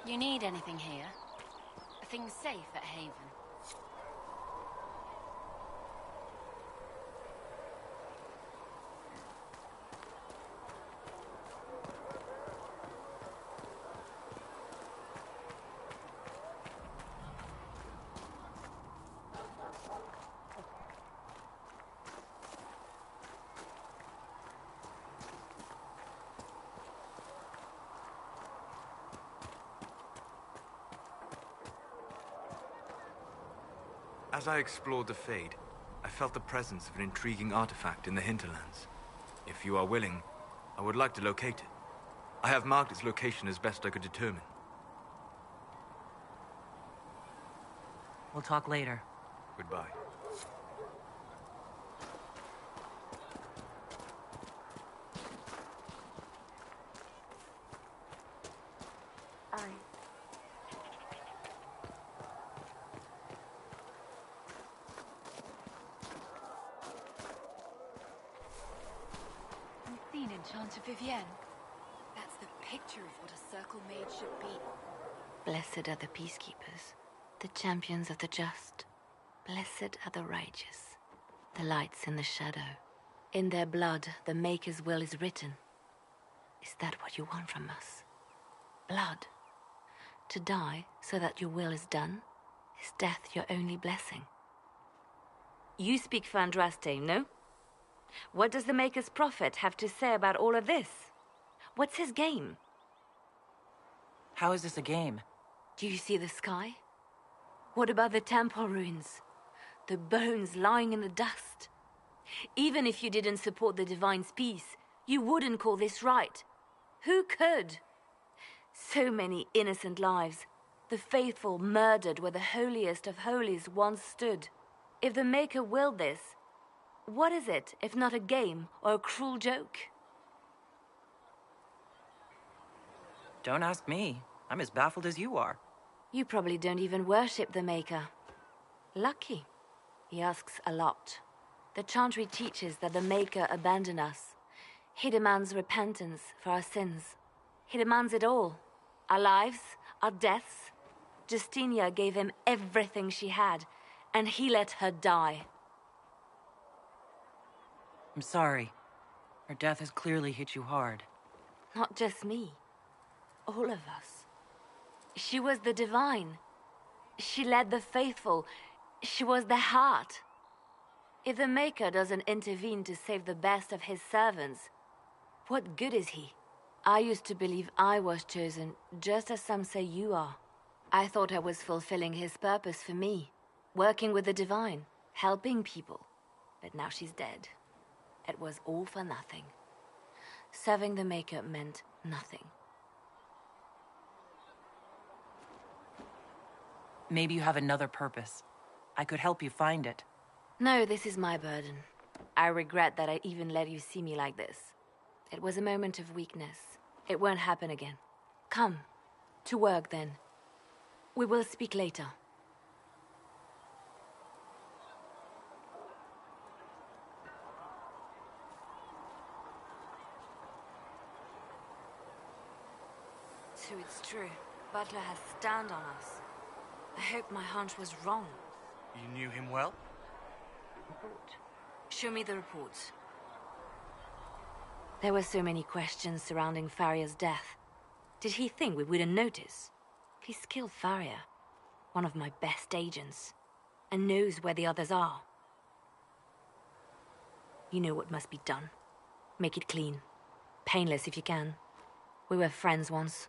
You need anything here? Are things safe at Haven? As I explored the Fade, I felt the presence of an intriguing artifact in the hinterlands. If you are willing, I would like to locate it. I have marked its location as best I could determine. We'll talk later. Goodbye. Enchanter Vivienne. That's the picture of what a circle mage should be. Blessed are the peacekeepers, the champions of the just. Blessed are the righteous, the lights in the shadow. In their blood, the Maker's will is written. Is that what you want from us? Blood. To die so that your will is done? Is death your only blessing? You speak for Andraste, no? What does the Maker's prophet have to say about all of this? What's his game? How is this a game? Do you see the sky? What about the temple ruins? The bones lying in the dust? Even if you didn't support the Divine's peace, you wouldn't call this right. Who could? So many innocent lives. The faithful murdered where the holiest of holies once stood. If the Maker willed this, what is it, if not a game or a cruel joke? Don't ask me. I'm as baffled as you are. You probably don't even worship the Maker. Lucky. He asks a lot. The Chantry teaches that the Maker abandoned us. He demands repentance for our sins. He demands it all. Our lives, our deaths. Justinia gave him everything she had, and he let her die. I'm sorry. Her death has clearly hit you hard. Not just me. All of us. She was the Divine. She led the faithful. She was their heart. If the Maker doesn't intervene to save the best of his servants, what good is he? I used to believe I was chosen, just as some say you are. I thought I was fulfilling his purpose for me, working with the Divine, helping people. But now she's dead. It was all for nothing. Serving the Maker meant nothing. Maybe you have another purpose. I could help you find it. No, this is my burden. I regret that I even let you see me like this. It was a moment of weakness. It won't happen again. Come. To work, then. We will speak later. So it's true. Butler has stand on us. I hope my hunch was wrong. You knew him well? Report. Show me the reports. There were so many questions surrounding Farria's death. Did he think we wouldn't notice? He's killed Farria, one of my best agents, and knows where the others are. You know what must be done. Make it clean. Painless if you can. We were friends once.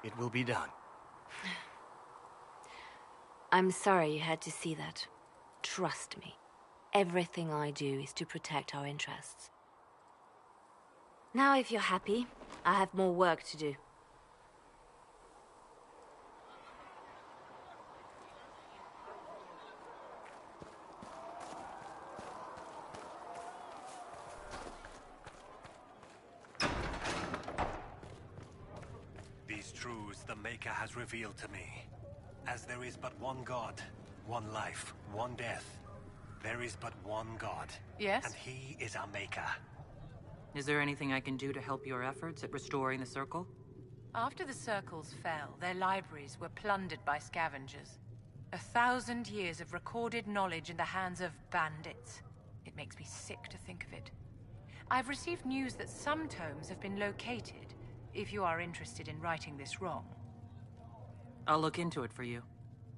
It will be done. I'm sorry you had to see that. Trust me. Everything I do is to protect our interests. Now, if you're happy, I have more work to do. These truths the Maker has revealed to me. As there is but one God, one life, one death, there is but one God. Yes? And he is our Maker. Is there anything I can do to help your efforts at restoring the Circle? After the Circles fell, their libraries were plundered by scavengers. 1,000 years of recorded knowledge in the hands of bandits. It makes me sick to think of it. I've received news that some tomes have been located, if you are interested in righting this wrong. I'll look into it for you.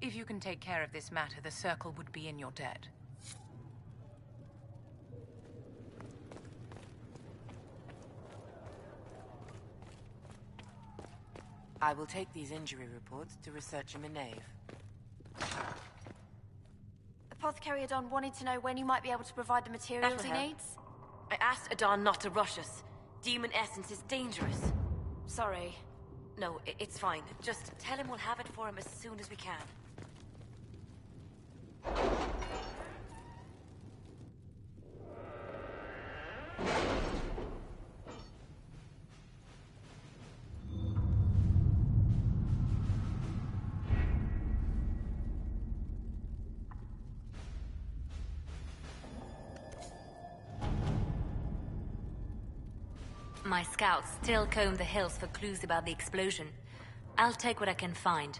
If you can take care of this matter, the Circle would be in your debt. I will take these injury reports to researcher Minave. Apothecary Adon wanted to know when you might be able to provide the materials he needs. I asked Adon not to rush us. Demon essence is dangerous. Sorry. No, it's fine. Just tell him we'll have it for him as soon as we can. My scouts still comb the hills for clues about the explosion. I'll take what I can find.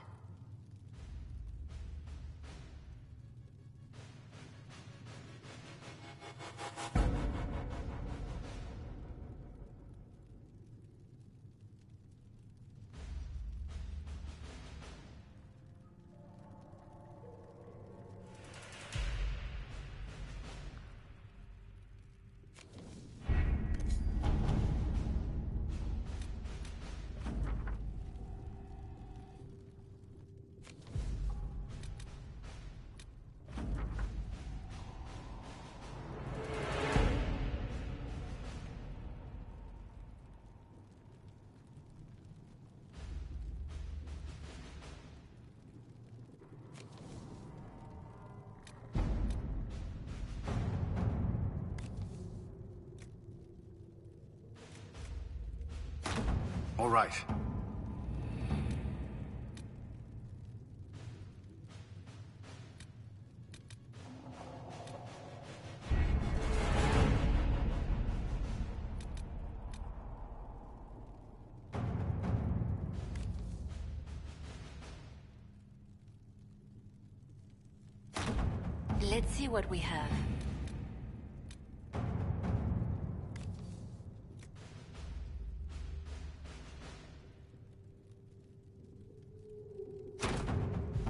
All right. Let's see what we have.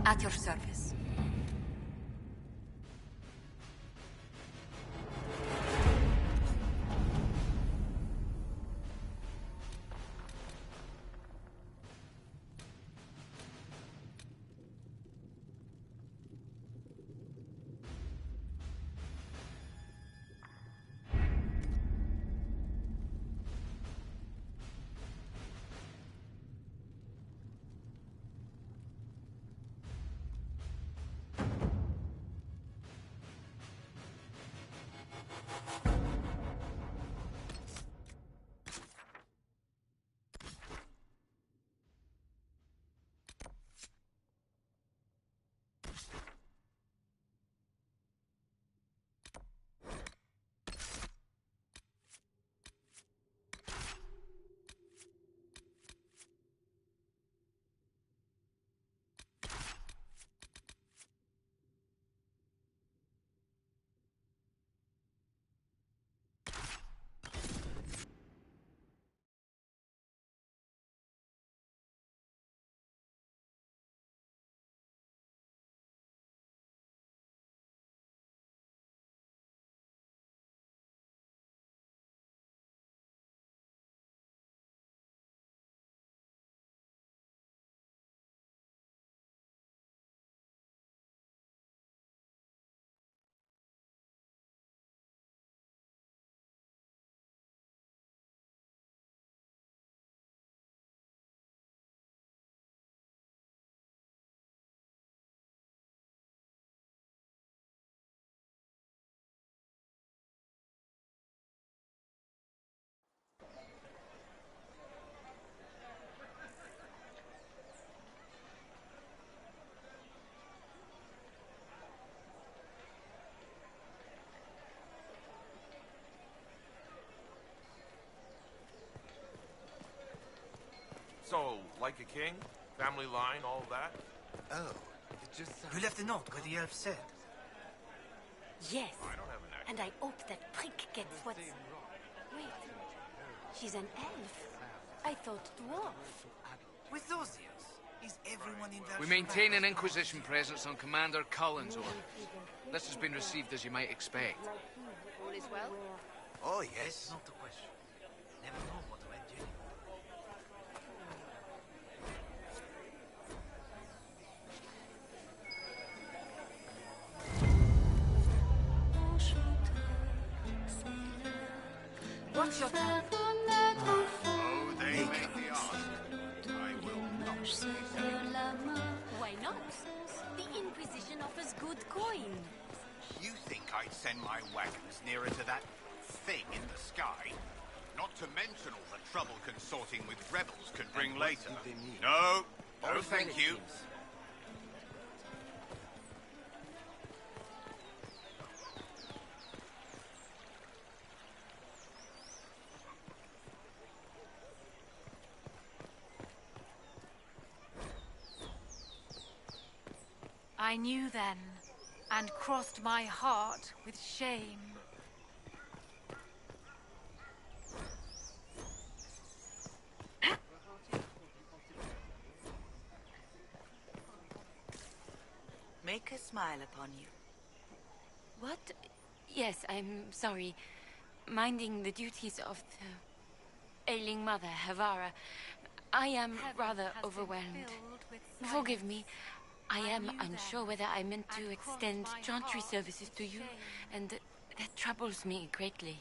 At your service. Like a king? Family line, all that? Oh. It just You left a note where the elf said. Yes. I don't have an accent. And I hope that prick gets what's... Wait. She's an elf. I thought dwarf. With those ears, is everyone in there? We maintain an Inquisition presence on Commander Cullen's order. This has been received as you might expect. All is well? Oh, yes. Not the question. Never know what went in. What's your tongue? Oh, they make me ask. I will not. Why not? The Inquisition offers good coin. You think I'd send my wagons nearer to that thing in the sky? Not to mention all the trouble consorting with rebels could bring later. No, no thank you. I knew then, and crossed my heart with shame. Make a smile upon you. What? Yes, I'm sorry. Minding the duties of the ailing mother, Havara. I am rather overwhelmed. Forgive me. I am unsure whether I meant to extend chantry services to you, and that troubles me greatly.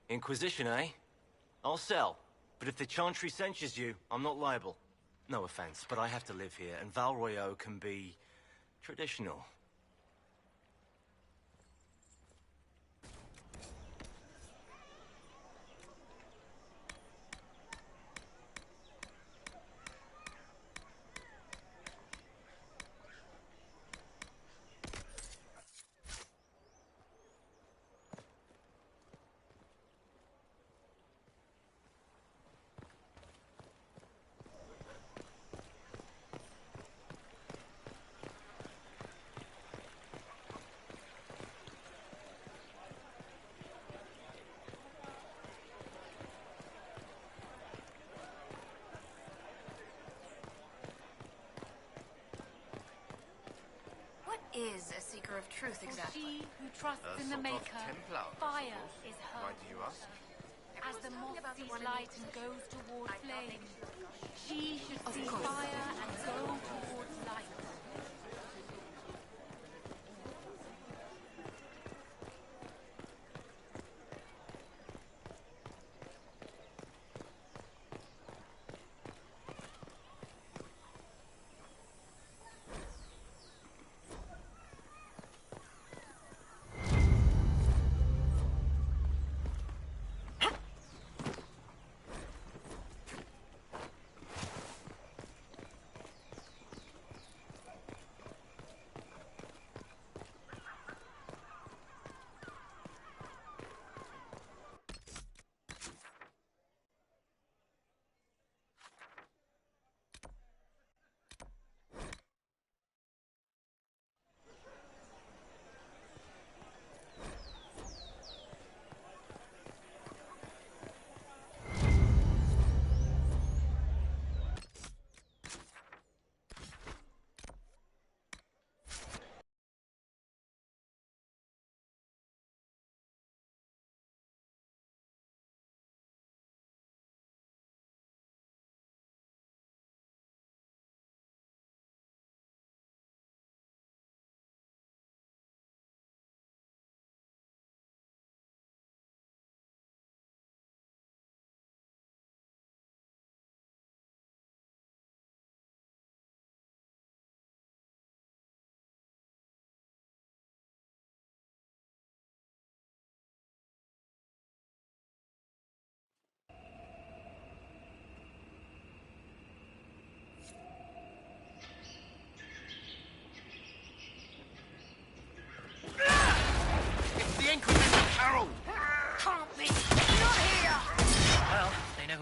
Inquisition, eh? I'll sell. But if the Chantry censures you, I'm not liable. No offense, but I have to live here, and Val Royeaux can be... traditional. Is a seeker of truth exactly? She who trusts in the Maker, fire is her. Why do you ask? As the moth sees light and goes toward flame, she should see fire and go towards light.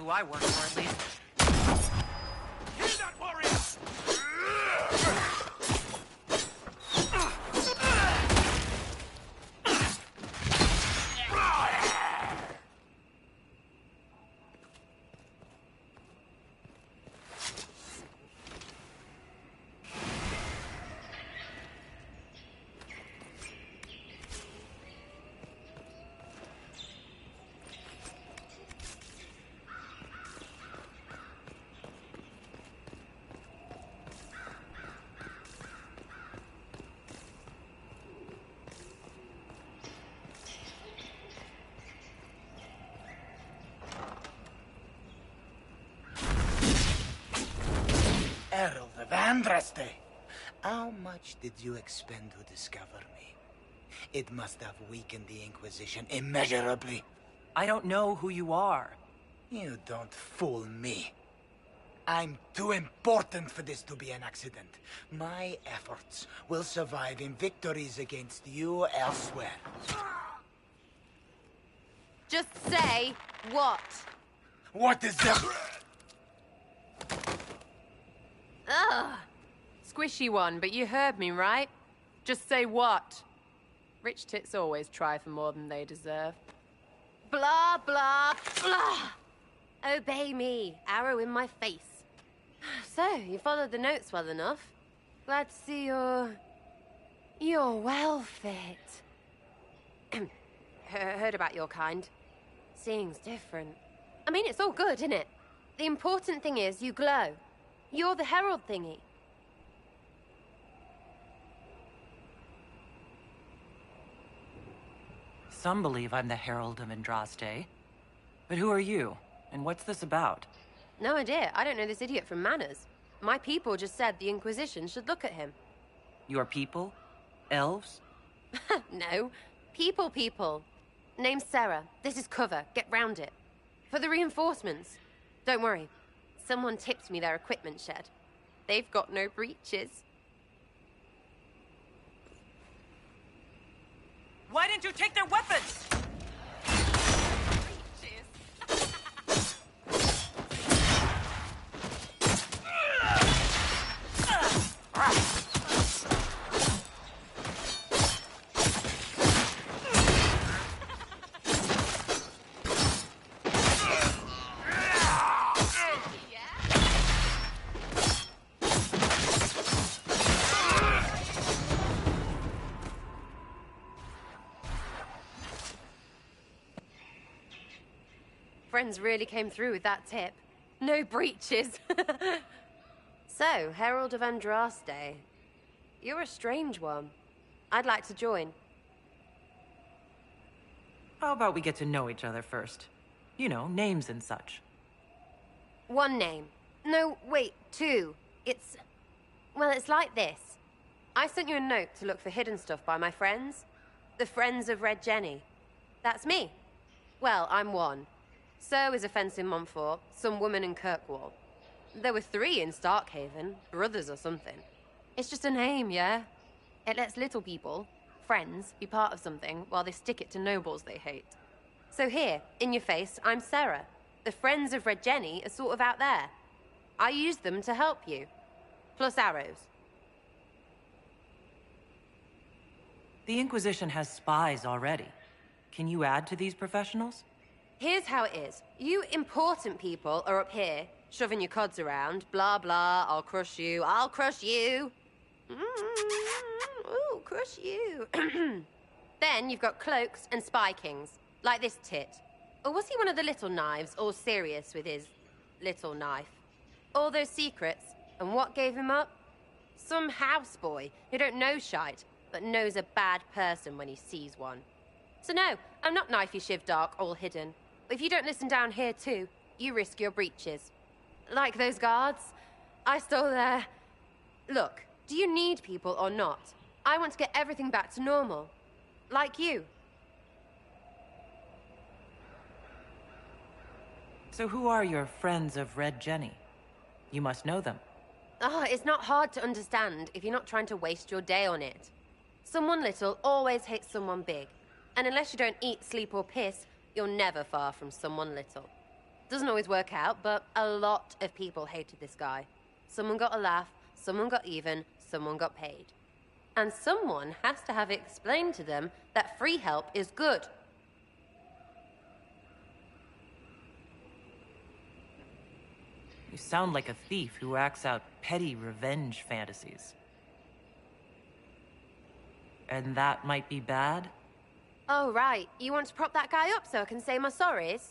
who I work for, at least. Kill that warrior! Herald of Andraste, how much did you expend to discover me? It must have weakened the Inquisition immeasurably. I don't know who you are. You don't fool me. I'm too important for this to be an accident. My efforts will survive in victories against you elsewhere. Just say what? What is that? Ugh. Squishy one, but you heard me, right? Just say what? Rich tits always try for more than they deserve. Blah, blah, blah. Obey me. Arrow in my face. So, you followed the notes well enough. Glad to see you're well fit. Heard about your kind. Seeing's different. I mean, it's all good, isn't it? The important thing is you glow. You're the herald thingy. Some believe I'm the Herald of Andraste. But who are you? And what's this about? No idea. I don't know this idiot from Manners. My people just said the Inquisition should look at him. Your people? Elves? No. People. Name's Sarah. This is cover. Get round it. For the reinforcements. Don't worry. Someone tipped me their equipment shed. They've got no breaches. Why didn't you take their weapons? Friends really came through with that tip. No breaches. So, Herald of Andraste. You're a strange one. I'd like to join. How about we get to know each other first? You know, names and such. One name. No, wait, two. Well, it's like this. I sent you a note to look for hidden stuff by my friends. The Friends of Red Jenny. That's me. Well, I'm one. So is a fence in Montfort, some woman in Kirkwall. There were 3 in Starkhaven, brothers or something. It's just a name, yeah? It lets little people, friends, be part of something while they stick it to nobles they hate. So here, in your face, I'm Sarah. The Friends of Red Jenny are sort of out there. I use them to help you. Plus arrows. The Inquisition has spies already. Can you add to these professionals? Here's how it is. You important people are up here, shoving your cods around. Blah, blah, I'll crush you. Ooh, crush you. Then you've got cloaks and spy kings, like this tit. Or was he one of the little knives, all serious with his little knife? All those secrets, and what gave him up? Some houseboy who don't know shite, but knows a bad person when he sees one. So no, I'm not knifey shiv dark, all hidden. But if you don't listen down here too, you risk your breeches. Like those guards, I stole their... Look, do you need people or not? I want to get everything back to normal. Like you. So who are your Friends of Red Jenny? You must know them. It's not hard to understand if you're not trying to waste your day on it. Someone little always hates someone big. And unless you don't eat, sleep, or piss, you're never far from someone little. Doesn't always work out, but a lot of people hated this guy. Someone got a laugh, someone got even, someone got paid. And someone has to have explained to them that free help is good. You sound like a thief who acts out petty revenge fantasies. And that might be bad? Oh, right. You want to prop that guy up so I can say my sorries?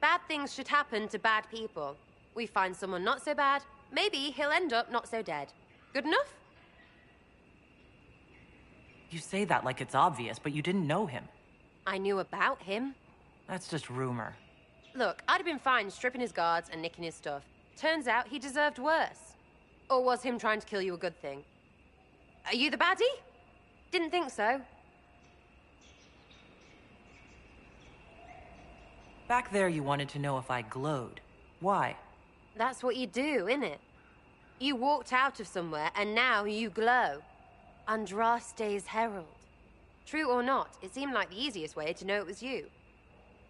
Bad things should happen to bad people. We find someone not so bad, maybe he'll end up not so dead. Good enough? You say that like it's obvious, but you didn't know him. I knew about him. That's just rumor. Look, I'd have been fine stripping his guards and nicking his stuff. Turns out he deserved worse. Or was him trying to kill you a good thing? Are you the baddie? Didn't think so. Back there you wanted to know if I glowed. Why? That's what you do, innit? You walked out of somewhere and now you glow. Andraste's herald. True or not, it seemed like the easiest way to know it was you.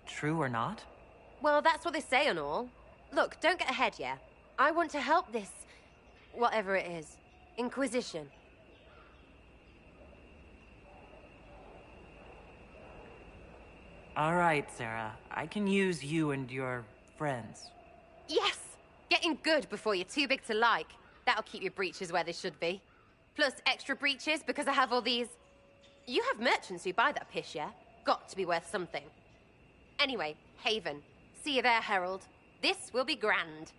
True or not? Well, that's what they say and all. Look, don't get ahead, yeah? I want to help this... whatever it is. Inquisition. All right, Sarah. I can use you and your friends. Yes! Getting good before you're too big to like. That'll keep your breeches where they should be. Plus extra breeches because I have all these... You have merchants who buy that piss, yeah? Got to be worth something. Anyway, Haven. See you there, Herald. This will be grand.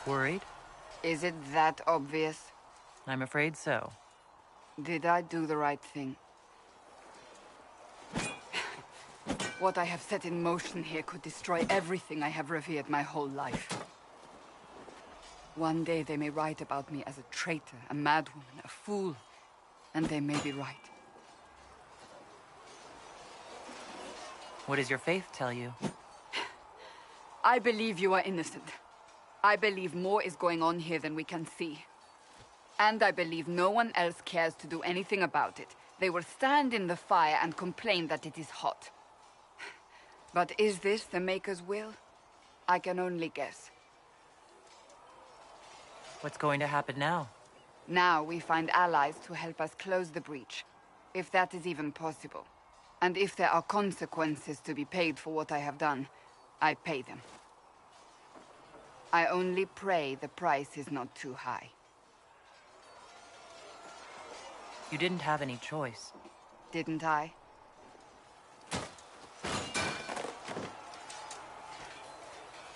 Worried? Is it that obvious? I'm afraid so. Did I do the right thing? What I have set in motion here could destroy everything I have revered my whole life. One day they may write about me as a traitor, a madwoman, a fool, and they may be right. What does your faith tell you? I believe you are innocent. I believe more is going on here than we can see. And I believe no one else cares to do anything about it. They will stand in the fire and complain that it is hot. But is this the Maker's will? I can only guess. What's going to happen now? Now we find allies to help us close the breach, if that is even possible. And if there are consequences to be paid for what I have done, I pay them. I only pray the price is not too high. You didn't have any choice. Didn't I?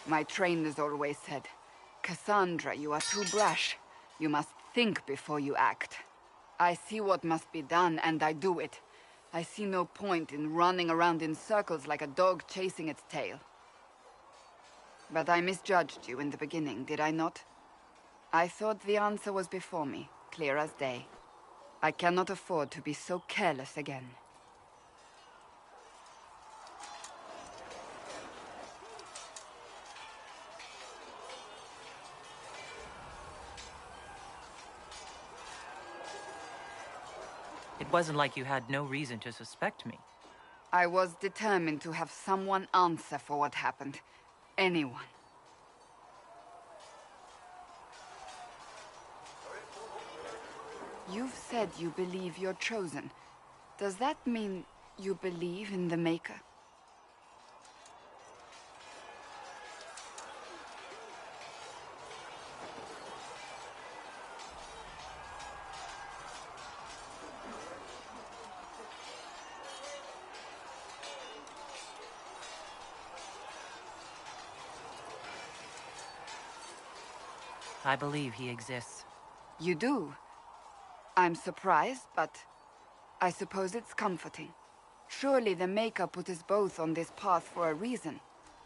My trainers always said, Cassandra, you are too brash. You must think before you act. I see what must be done, and I do it. I see no point in running around in circles like a dog chasing its tail. But I misjudged you in the beginning, did I not? I thought the answer was before me, clear as day. I cannot afford to be so careless again. It wasn't like you had no reason to suspect me. I was determined to have someone answer for what happened. Anyone. You've said you believe you're chosen. Does that mean you believe in the Maker? I believe he exists. You do? I'm surprised, but I suppose it's comforting. Surely the Maker put us both on this path for a reason.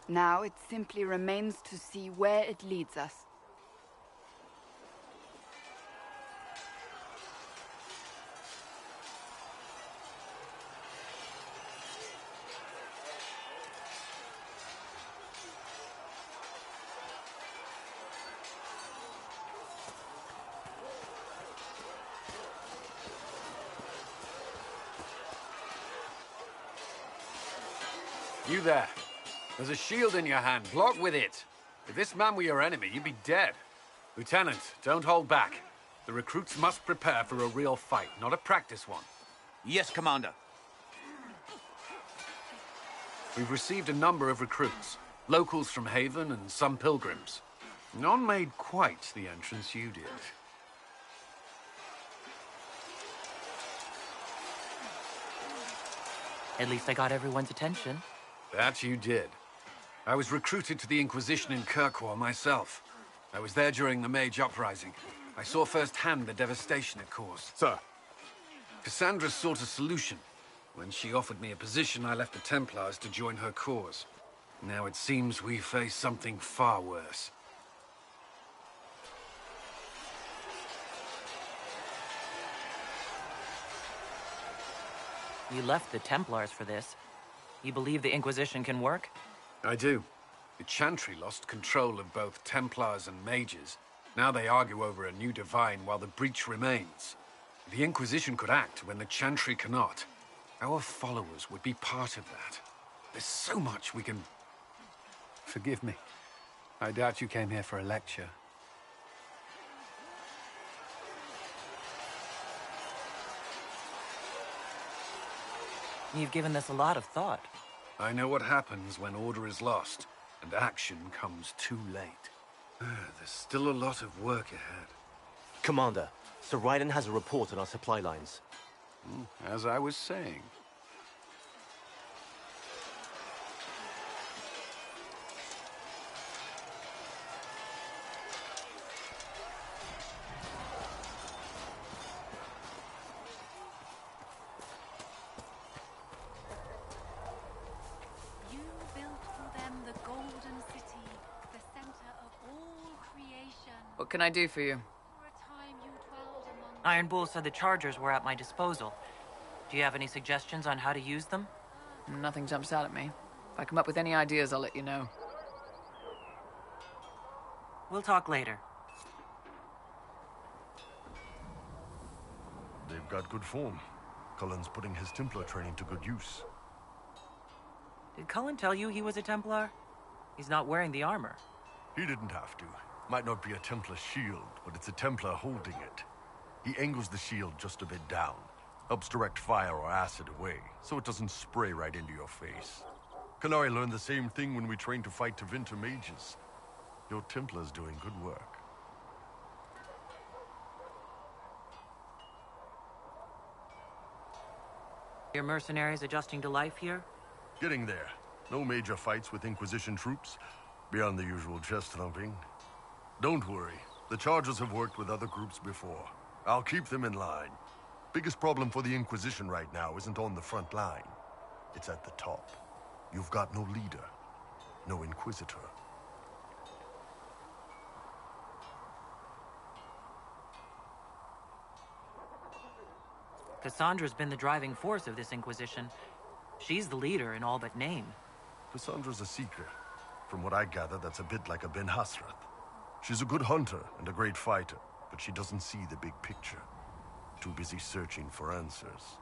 Now it simply remains to see where it leads us. You there. There's a shield in your hand. Block with it. If this man were your enemy, you'd be dead. Lieutenant, don't hold back. The recruits must prepare for a real fight, not a practice one. Yes, Commander. We've received a number of recruits. Locals from Haven and some pilgrims. None made quite the entrance you did. At least I got everyone's attention. That you did. I was recruited to the Inquisition in Kirkwall myself. I was there during the Mage Uprising. I saw firsthand the devastation it caused. Sir. Cassandra sought a solution. When she offered me a position, I left the Templars to join her cause. Now it seems we face something far worse. You left the Templars for this. You believe the Inquisition can work? I do. The Chantry lost control of both Templars and Mages. Now they argue over a new divine while the breach remains. The Inquisition could act when the Chantry cannot. Our followers would be part of that. There's so much we can... Forgive me. I doubt you came here for a lecture. You've given this a lot of thought. I know what happens when order is lost, and action comes too late. There's still a lot of work ahead. Commander, Sir Raiden has a report on our supply lines. As I was saying. What can I do for you? Iron Bull said the chargers were at my disposal. Do you have any suggestions on how to use them? Nothing jumps out at me. If I come up with any ideas, I'll let you know. We'll talk later. They've got good form. Cullen's putting his Templar training to good use. Did Cullen tell you he was a Templar? He's not wearing the armor. He didn't have to. Might not be a Templar shield, but it's a Templar holding it. He angles the shield just a bit down. Helps direct fire or acid away, so it doesn't spray right into your face. Qunari learned the same thing when we trained to fight Tevinter mages. Your Templar's doing good work. Your mercenaries adjusting to life here? Getting there. No major fights with Inquisition troops, beyond the usual chest thumping. Don't worry. The Chargers have worked with other groups before. I'll keep them in line. Biggest problem for the Inquisition right now isn't on the front line. It's at the top. You've got no leader, no Inquisitor. Cassandra's been the driving force of this Inquisition. She's the leader in all but name. Cassandra's a seeker. From what I gather, that's a bit like a Ben Hasrath. She's a good hunter and a great fighter, but she doesn't see the big picture. Too busy searching for answers.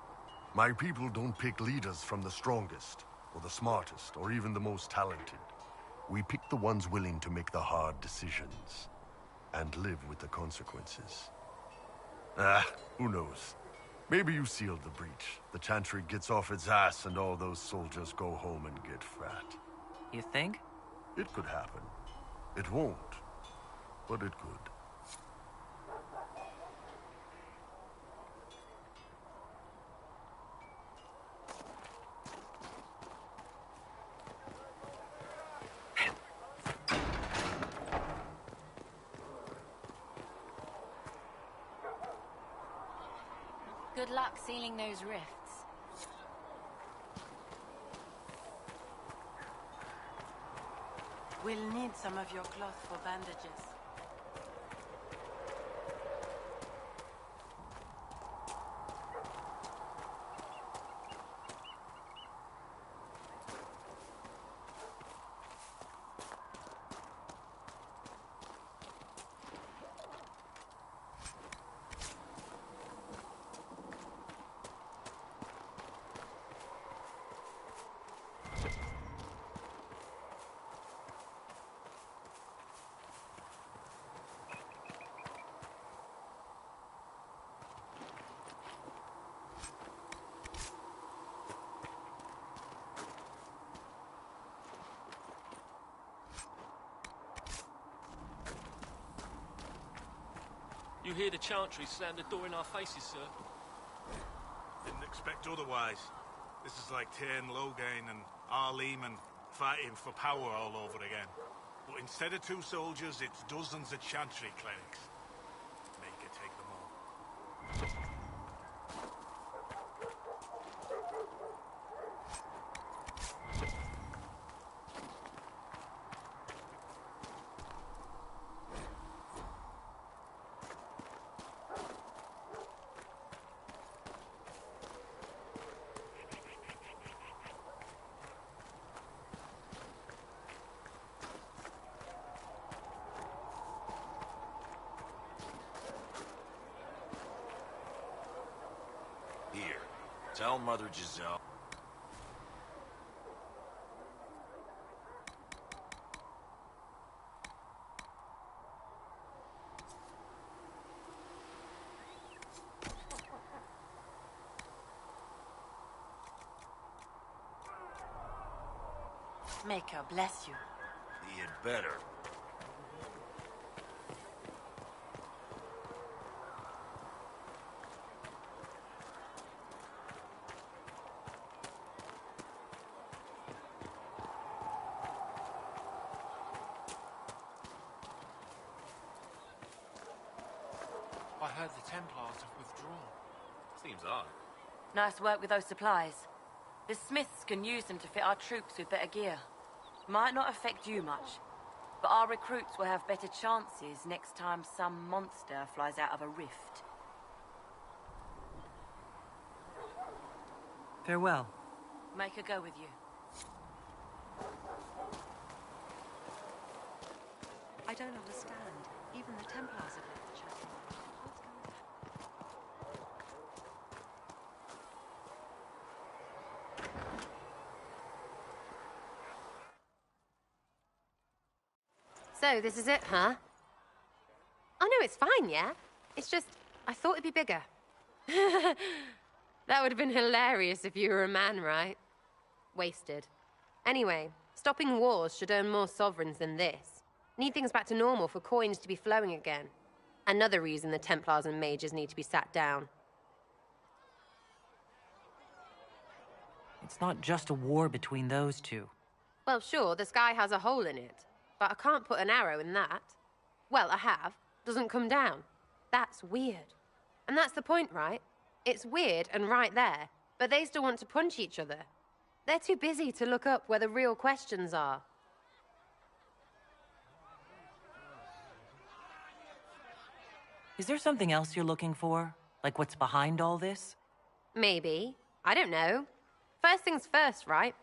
My people don't pick leaders from the strongest, or the smartest, or even the most talented. We pick the ones willing to make the hard decisions, and live with the consequences. Who knows? Maybe you sealed the breach. The Chantry gets off its ass and all those soldiers go home and get fat. You think? It could happen. It won't, but it could. Good luck sealing those rifts. We'll need some of your cloth for bandages. You hear the Chantry slam the door in our faces, sir. Didn't expect otherwise. This is like Tairn Logain and Arleman fighting for power all over again. But instead of 2 soldiers, it's dozens of Chantry clerics. Make it take them all. Here, tell Mother Giselle. Maker bless you. He had better. I heard the Templars have withdrawn. Seems odd. Nice work with those supplies. The Smiths can use them to fit our troops with better gear. Might not affect you much. But our recruits will have better chances next time some monster flies out of a rift. Farewell. Make her go with you. I don't understand. Even the Templars have left the chapel. So, this is it, huh? Oh no, it's fine, yeah? It's just, I thought it'd be bigger. That would have been hilarious if you were a man, right? Wasted. Anyway, stopping wars should earn more sovereigns than this. Need things back to normal for coins to be flowing again. Another reason the Templars and mages need to be sat down. It's not just a war between those two. Well, sure, the sky has a hole in it. But I can't put an arrow in that. Well, I have. Doesn't come down. That's weird. And that's the point, right? It's weird and right there, but they still want to punch each other. They're too busy to look up where the real questions are. Is there something else you're looking for? Like what's behind all this? Maybe. I don't know. First things first, right?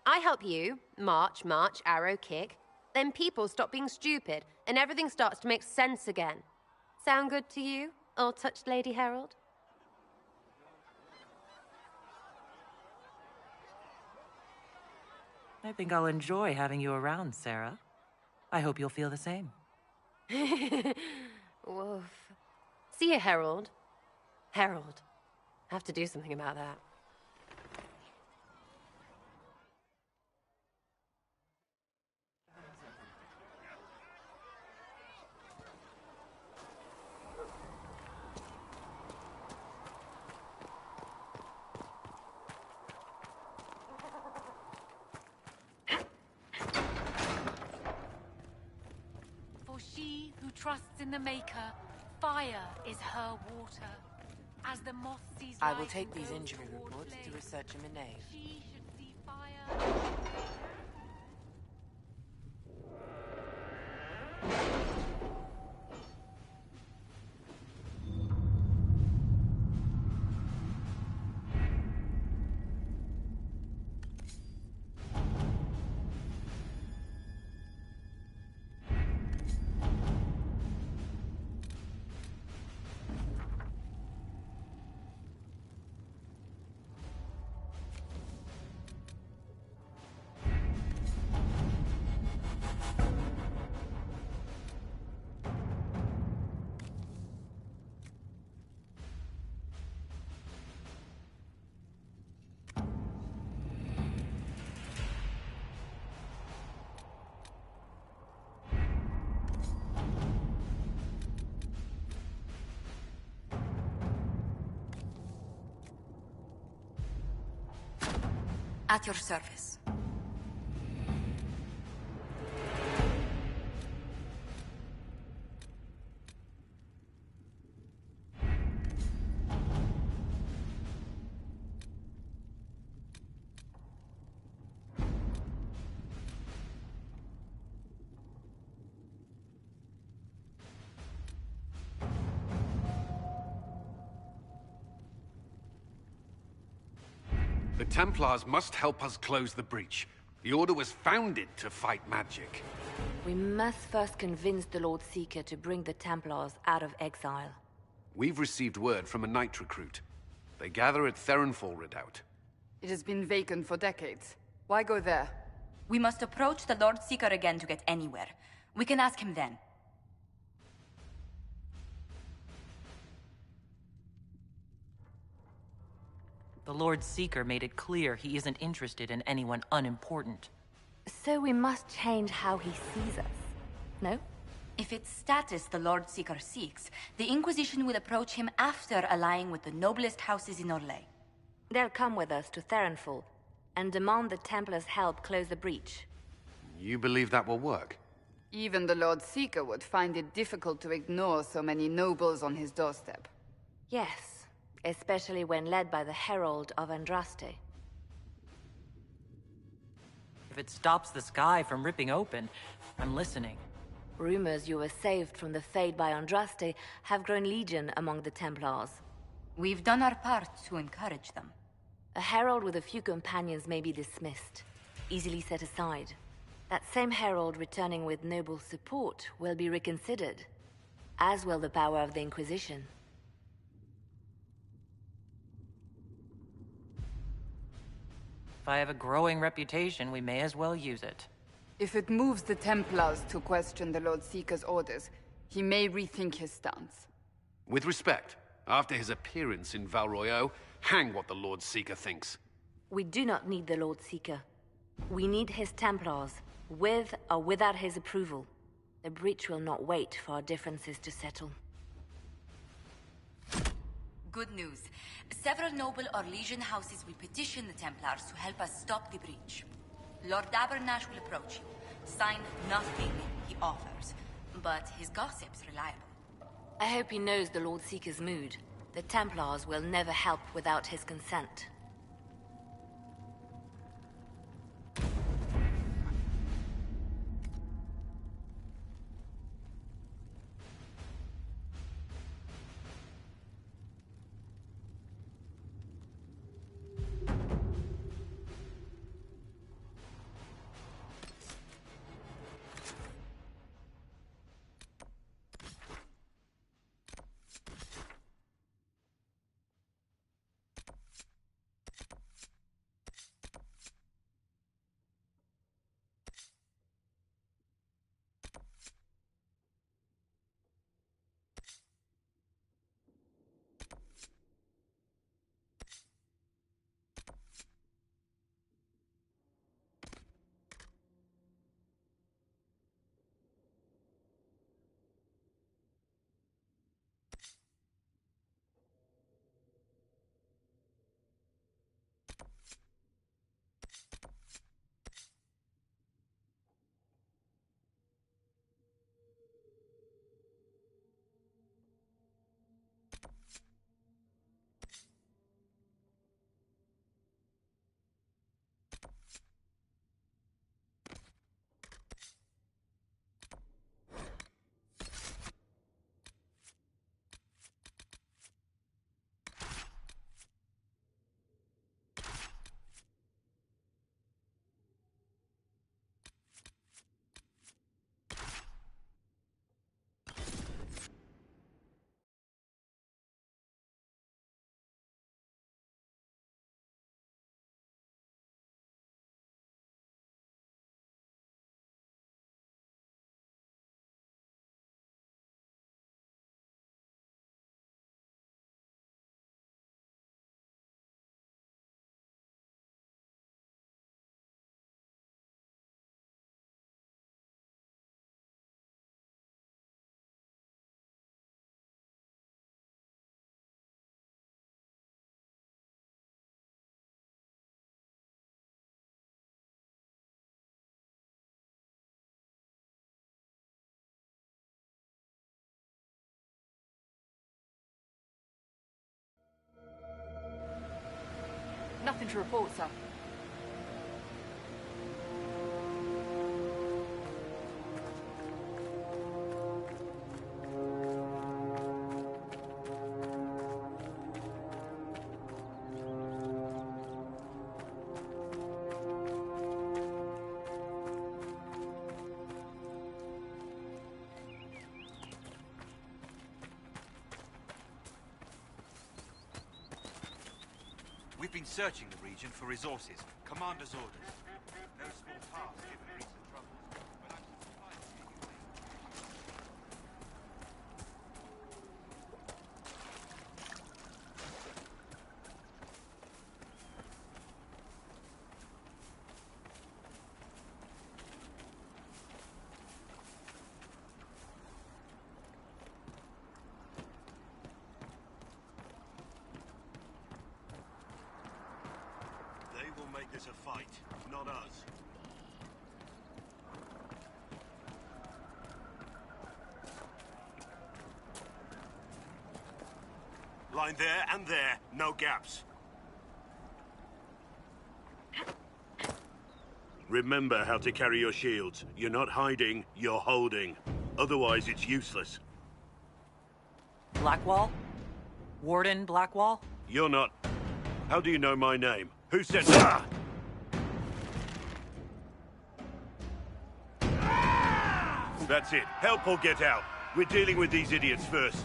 I help you, march, arrow, kick. Then people stop being stupid, and everything starts to make sense again. Sound good to you, all-touched Lady Herald? I think I'll enjoy having you around, Sarah. I hope you'll feel the same. Woof. See you, Herald. Herald. I have to do something about that. Trusts in the Maker, fire is her water. As the moth sees I will light take and these goes injury toward reports to flame, research in Minave. she should see fire. At your service. The Templars must help us close the breach. The Order was founded to fight magic. We must first convince the Lord Seeker to bring the Templars out of exile. We've received word from a knight recruit. They gather at Theronfall Redoubt. It has been vacant for decades. Why go there? We must approach the Lord Seeker again to get anywhere. We can ask him then. The Lord Seeker made it clear he isn't interested in anyone unimportant. So we must change how he sees us, no? If it's status the Lord Seeker seeks, the Inquisition will approach him after allying with the noblest houses in Orlais. They'll come with us to Theronfall and demand the Templars' help close the breach. You believe that will work? Even the Lord Seeker would find it difficult to ignore so many nobles on his doorstep. Yes, especially when led by the Herald of Andraste. If it stops the sky from ripping open, I'm listening. Rumors you were saved from the fate by Andraste have grown legion among the Templars. We've done our part to encourage them. A herald with a few companions may be dismissed, easily set aside. That same herald returning with noble support will be reconsidered, as will the power of the Inquisition. If I have a growing reputation, we may as well use it. If it moves the Templars to question the Lord Seeker's orders, he may rethink his stance. With respect, after his appearance in Val Royeaux, hang what the Lord Seeker thinks. We do not need the Lord Seeker. We need his Templars, with or without his approval. The breach will not wait for our differences to settle. Good news. Several noble or legion houses will petition the Templars to help us stop the breach. Lord DragonAge will approach you. Sign nothing he offers, but his gossip's reliable. I hope he knows the Lord Seeker's mood. The Templars will never help without his consent. Nothing to report, sir. We've been searching the region for resources. Commander's orders. No small task given recent troubles. But I'm surprised to hear you. They will make this a fight, not us. Line there and there, no gaps. Remember how to carry your shields. You're not hiding, you're holding. Otherwise, it's useless. Blackwall? Warden Blackwall? You're not... How do you know my name? Who said that? That's it. Help or get out. We're dealing with these idiots first.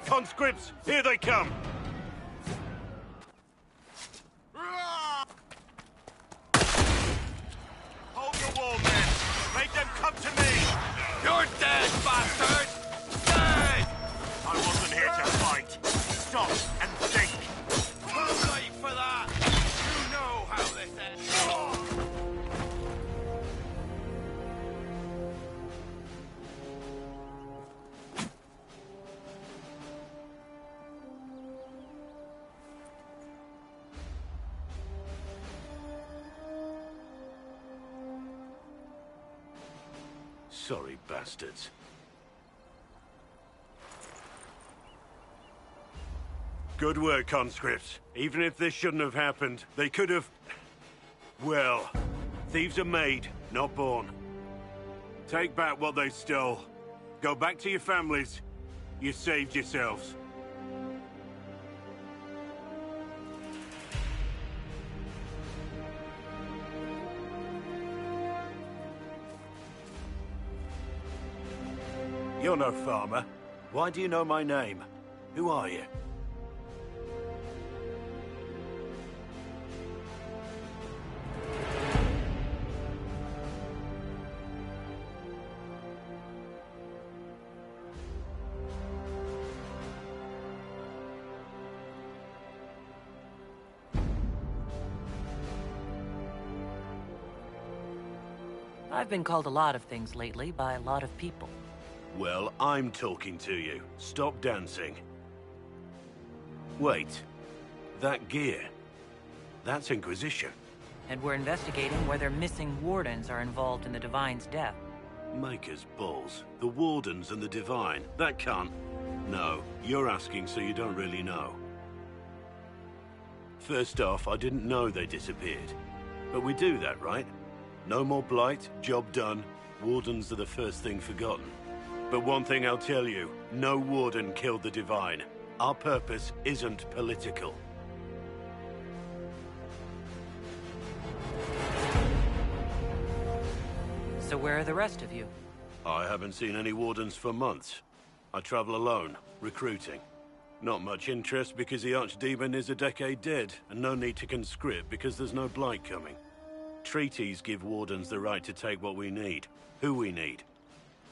Conscripts, here they come! Hold the wall, men! Make them come to me! You're dead, bastard! Dead! I wasn't here to fight. Stop and think. Too late for that! You know how this ends. Sorry, bastards. Good work, conscripts. Even if this shouldn't have happened, they could have... Well, thieves are made, not born. Take back what they stole. Go back to your families. You saved yourselves. You're no farmer. Why do you know my name? Who are you? I've been called a lot of things lately by a lot of people. Well, I'm talking to you. Stop dancing. Wait. That gear. That's Inquisition. And we're investigating whether missing wardens are involved in the Divine's death. Maker's balls. The Wardens and the Divine. That can't... No, you're asking so you don't really know. First off, I didn't know they disappeared. But we do that, right? No more blight, job done. Wardens are the first thing forgotten. But one thing I'll tell you, no Warden killed the Divine. Our purpose isn't political. So where are the rest of you? I haven't seen any Wardens for months. I travel alone, recruiting. Not much interest because the Archdemon is a decade dead, and no need to conscript because there's no blight coming. Treaties give Wardens the right to take what we need, who we need.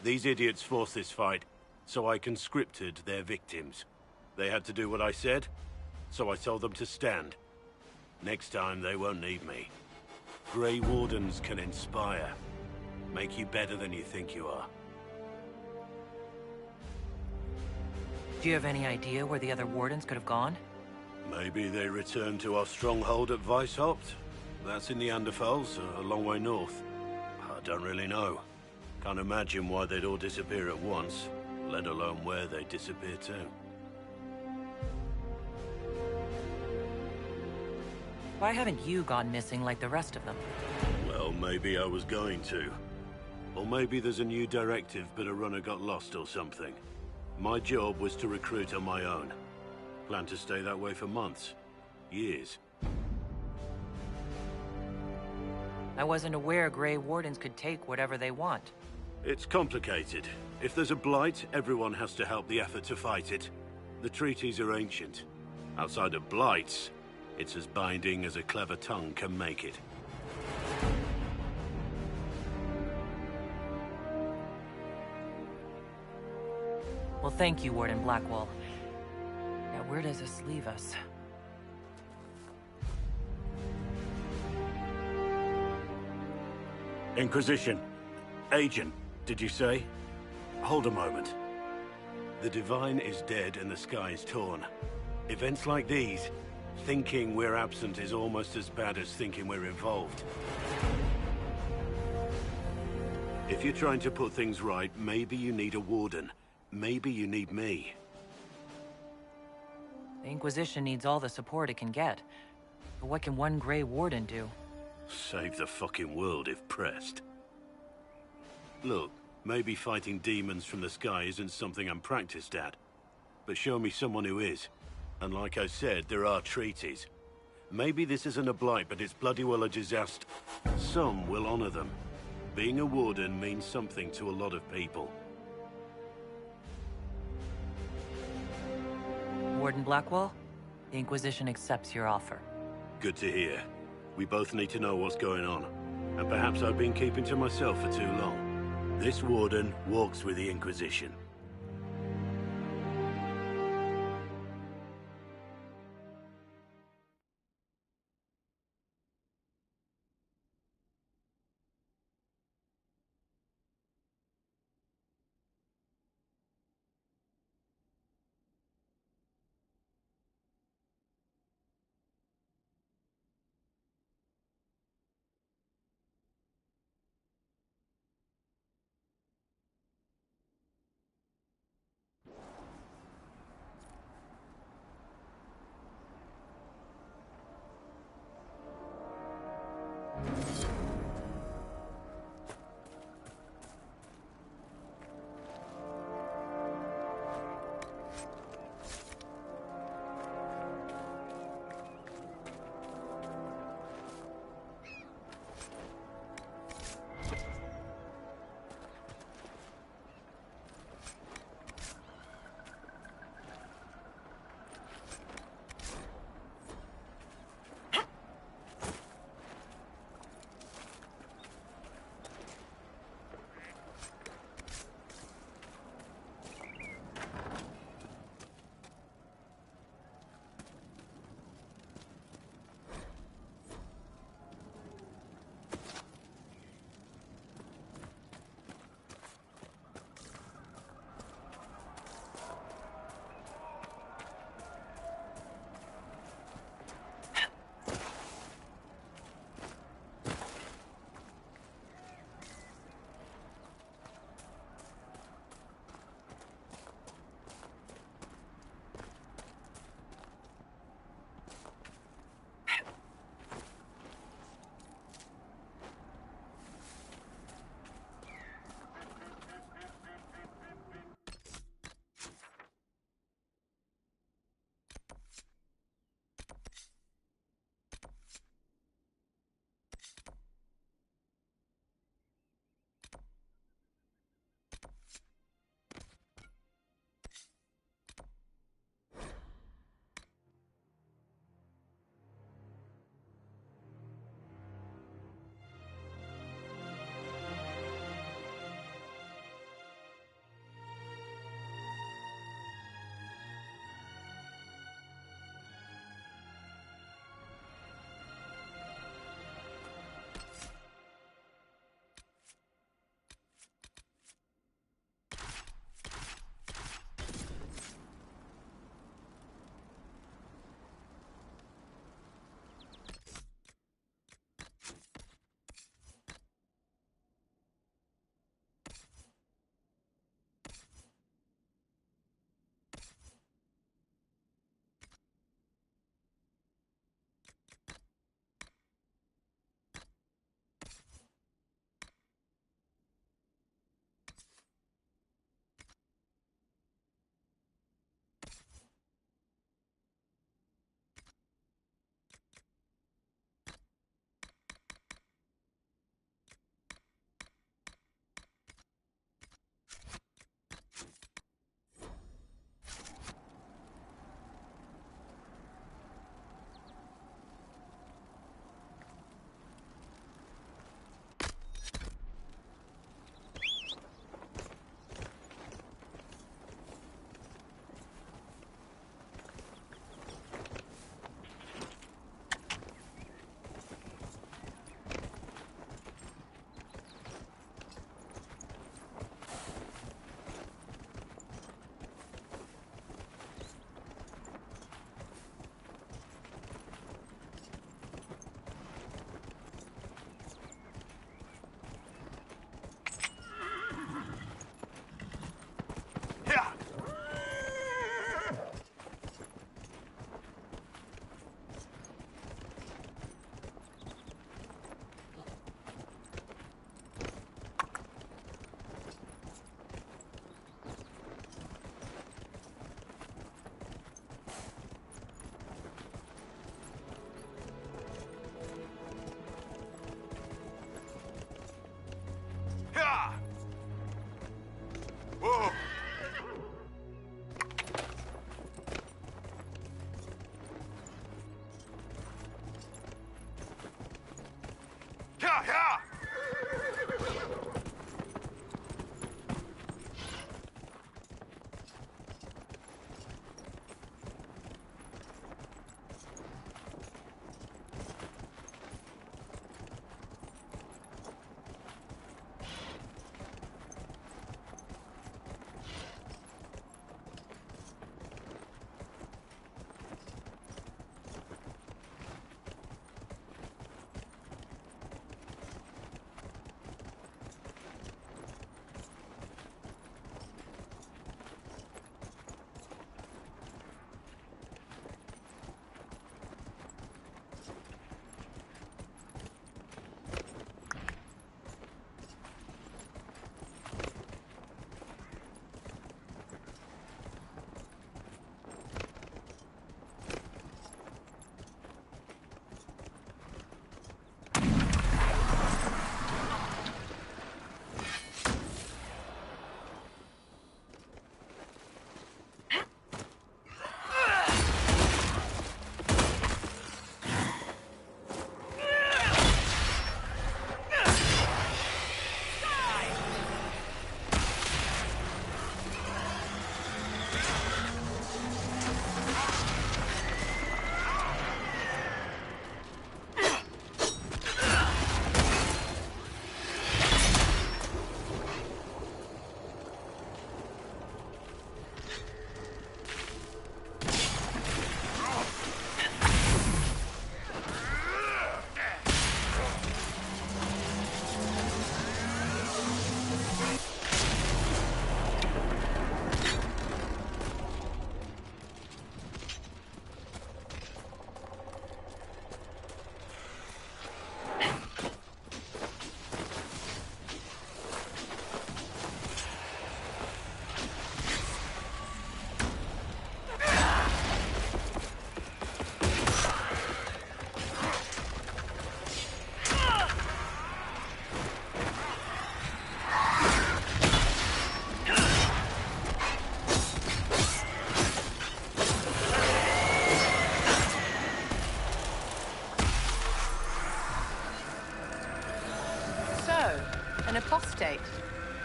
These idiots forced this fight, so I conscripted their victims. They had to do what I said, so I told them to stand. Next time, they won't need me. Grey Wardens can inspire. Make you better than you think you are. Do you have any idea where the other Wardens could have gone? Maybe they returned to our stronghold at Weishaupt. That's in the Anderfels, a long way north. I don't really know. Can't imagine why they'd all disappear at once, let alone where they'd disappear to. Why haven't you gone missing like the rest of them? Well, maybe I was going to. Or maybe there's a new directive, but a runner got lost or something. My job was to recruit on my own. Plan to stay that way for months. Years. I wasn't aware Grey Wardens could take whatever they want. It's complicated. If there's a blight, everyone has to help the effort to fight it. The treaties are ancient. Outside of blights, it's as binding as a clever tongue can make it. Well, thank you, Warden Blackwall. Now, where does this leave us? Inquisition. Agent, did you say? Hold a moment. The Divine is dead and the sky is torn. Events like these, thinking we're absent is almost as bad as thinking we're involved. If you're trying to put things right, maybe you need a Warden. Maybe you need me. The Inquisition needs all the support it can get. But what can one Grey Warden do? Save the fucking world if pressed. Look, maybe fighting demons from the sky isn't something I'm practiced at. But show me someone who is. And like I said, there are treaties. Maybe this isn't a blight, but it's bloody well a disaster. Some will honor them. Being a warden means something to a lot of people. Warden Blackwall, the Inquisition accepts your offer. Good to hear. We both need to know what's going on. And perhaps I've been keeping to myself for too long. This warden walks with the Inquisition.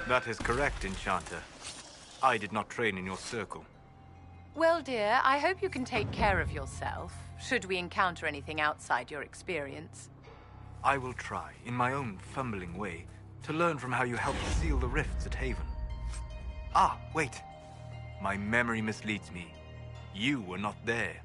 That is correct, Enchanter. I did not train in your circle. Well, dear, I hope you can take care of yourself, should we encounter anything outside your experience. I will try, in my own fumbling way, to learn from how you helped seal the rifts at Haven. Ah, wait. My memory misleads me. You were not there.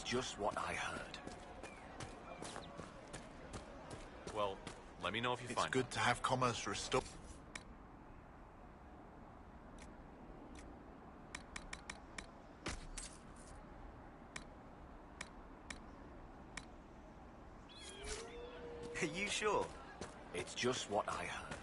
It's just what I heard. Well, let me know if you find It's good to have commerce restored. Are you sure? It's just what I heard.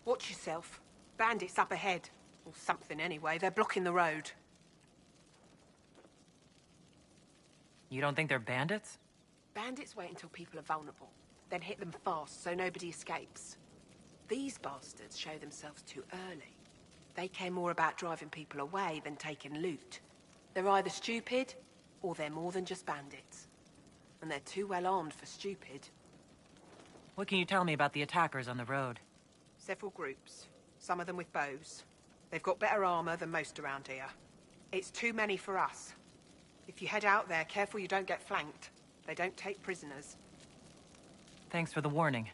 Watch yourself. Bandits up ahead. Or something anyway. They're blocking the road. You don't think they're bandits? Bandits wait until people are vulnerable, then hit them fast so nobody escapes. These bastards show themselves too early. They care more about driving people away than taking loot. They're either stupid, or they're more than just bandits. And they're too well armed for stupid. What can you tell me about the attackers on the road? Several groups, some of them with bows. They've got better armor than most around here. It's too many for us. If you head out there, careful you don't get flanked. They don't take prisoners. Thanks for the warning.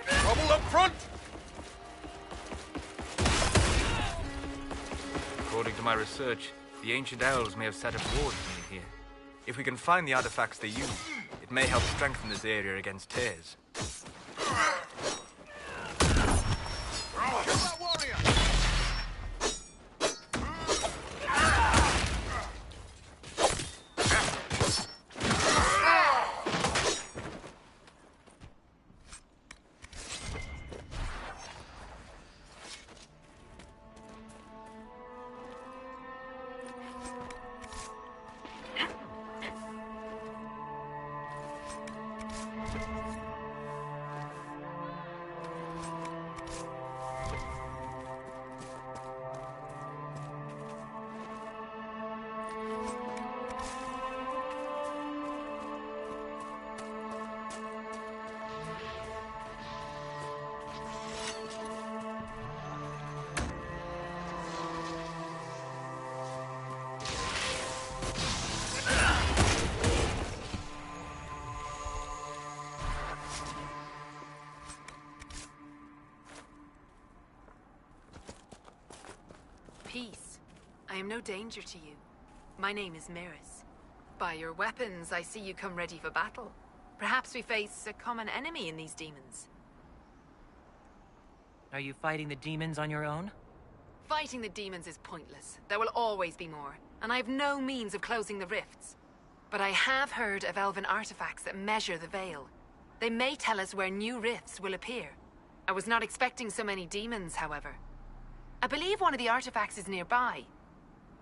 Trouble up front! According to my research, the ancient elves may have set up wards near here. If we can find the artifacts they use, it may help strengthen this area against tears. Peace. I am no danger to you. My name is Miris. By your weapons, I see you come ready for battle. Perhaps we face a common enemy in these demons. Are you fighting the demons on your own? Fighting the demons is pointless. There will always be more, and I have no means of closing the rifts. But I have heard of elven artifacts that measure the veil. They may tell us where new rifts will appear. I was not expecting so many demons, however. I believe one of the artifacts is nearby.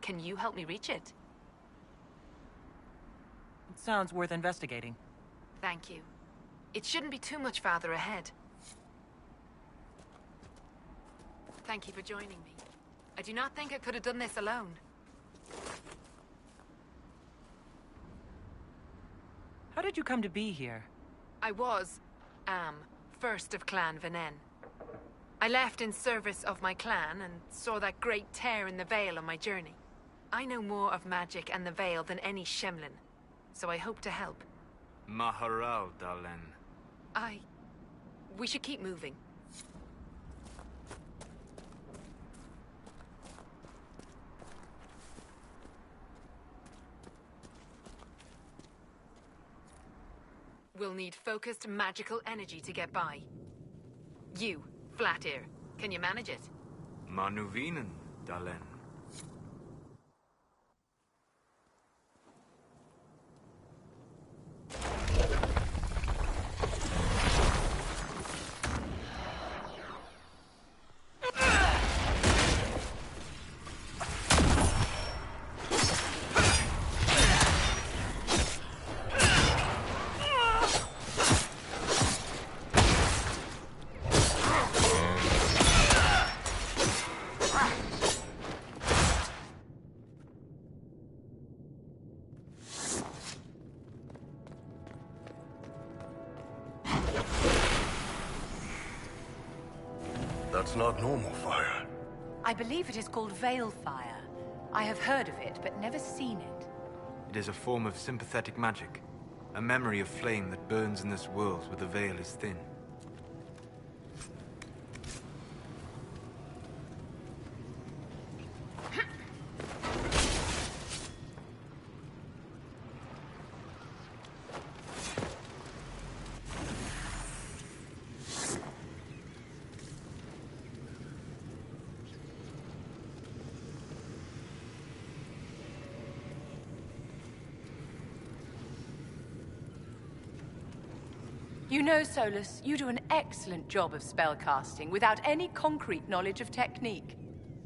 Can you help me reach it? It sounds worth investigating. Thank you. It shouldn't be too much farther ahead. Thank you for joining me. I do not think I could have done this alone. How did you come to be here? I am, first of Clan Venen. I left in service of my clan and saw that great tear in the Veil on my journey. I know more of magic and the Veil than any Shemlin, so I hope to help. Maharal, Dalen. We should keep moving. We'll need focused magical energy to get by. You, Flatear, can you manage it? Manuvinen, Dalen. That's not normal fire. I believe it is called Veil Fire. I have heard of it, but never seen it. It is a form of sympathetic magic. A memory of flame that burns in this world where the veil is thin. You know, Solus, you do an excellent job of spellcasting without any concrete knowledge of technique.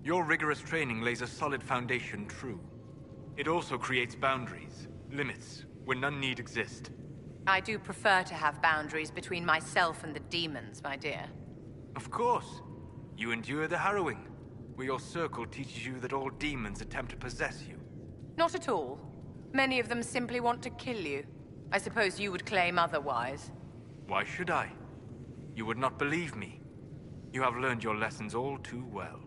Your rigorous training lays a solid foundation, true. It also creates boundaries, limits, where none need exist. I do prefer to have boundaries between myself and the demons, my dear. Of course. You endure the harrowing, where your circle teaches you that all demons attempt to possess you. Not at all. Many of them simply want to kill you. I suppose you would claim otherwise. Why should I? You would not believe me. You have learned your lessons all too well.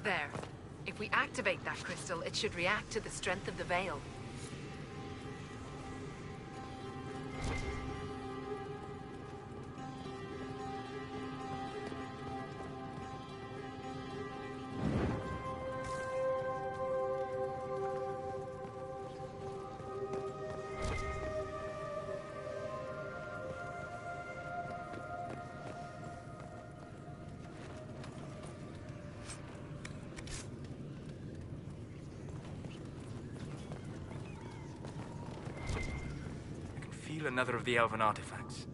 There. If we activate that crystal, it should react to the strength of the veil. Another of the elven artifacts.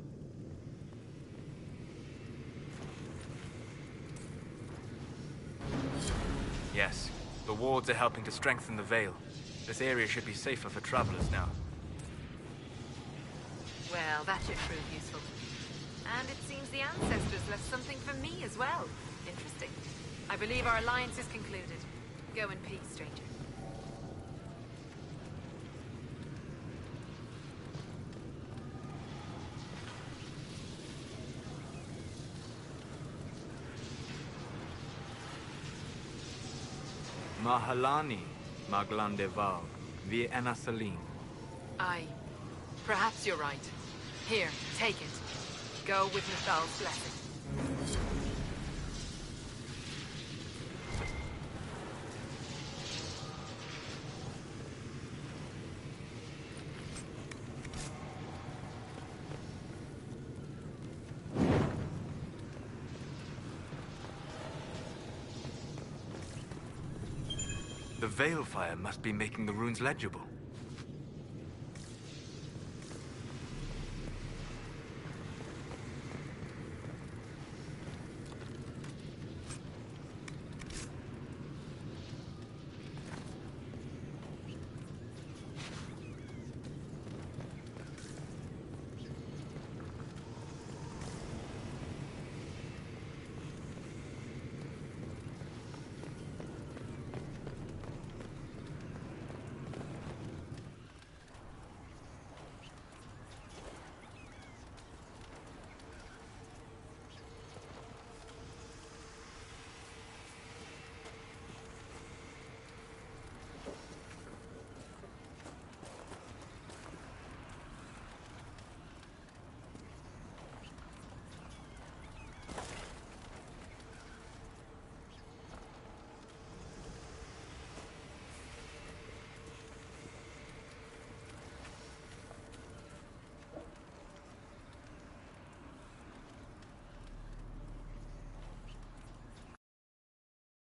Yes, the wards are helping to strengthen the veil. This area should be safer for travelers now. Well, that should prove useful. And it seems the ancestors left something for me as well. Interesting. I believe our alliance is concluded. Go in peace, stranger. Mahalani, Maglandeval, via Enasalim. Aye. Perhaps you're right. Here, take it. Go with Nathal's blessing. The veil fire must be making the runes legible.